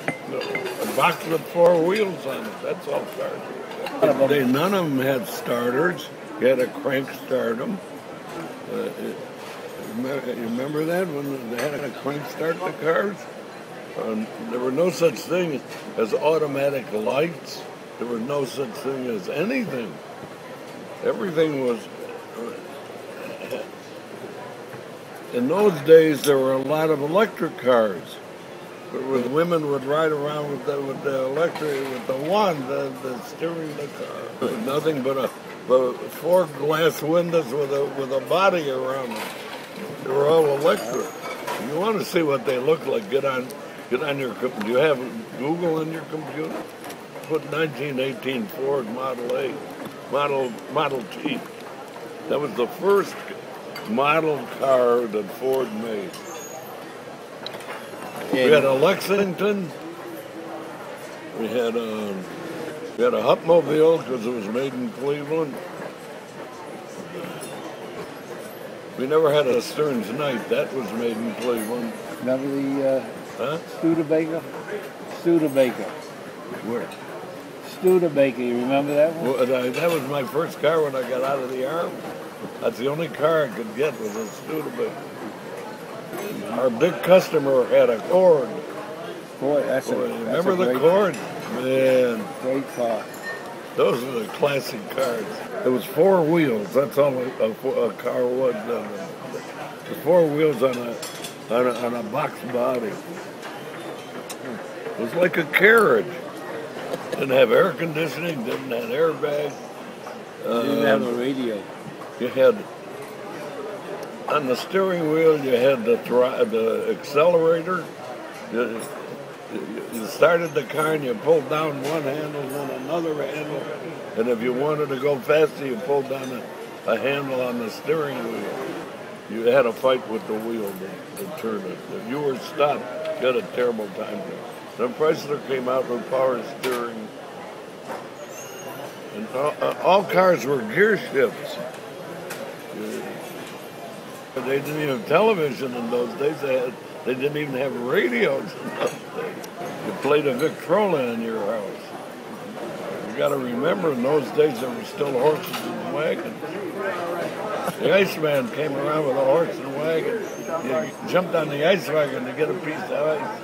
A box with four wheels on it. That's all cars. None of them had starters. You had to crank start them. You remember that when they had to crank start the cars? There were no such thing as automatic lights. There was no such thing as anything. Everything was... In those days, there were a lot of electric cars. Where the women would ride around with the electric, with the wand, the steering the car. Nothing but four glass windows with a body around them. They were all electric. If you want to see what they look like, get on your computer. Do you have Google on your computer? Put 1918 Ford Model A, Model T. That was the first model car that Ford made. We had a Lexington. We had a Hupmobile because it was made in Cleveland. We never had a Stearns Knight. That was made in Cleveland. Remember the Studebaker? Studebaker. Where? Studebaker. You remember that one? Well, that was my first car when I got out of the Army. That's the only car I could get was a Studebaker. Our big customer had a Cord. Boy, remember the Cord? Man. Great car. Those are the classic cars. It was four wheels. That's all a car was. The four wheels on a box body. It was like a carriage. Didn't have air conditioning. Didn't have airbags. Didn't have a radio. You had on the steering wheel. You had the accelerator. You started the car and you pulled down one handle, then another handle, and if you wanted to go faster, you pulled down a handle on the steering wheel. You had to fight with the wheel to turn it. If you were stopped, you had a terrible time. Then Chrysler came out with power steering, and all cars were gear shifts. They didn't even have television in those days. They didn't even have radios in those days. You played a Victrola in your house. You got to remember, in those days there were still horses and wagons. The Iceman came around with a horse and wagon. You jumped on the ice wagon to get a piece of ice.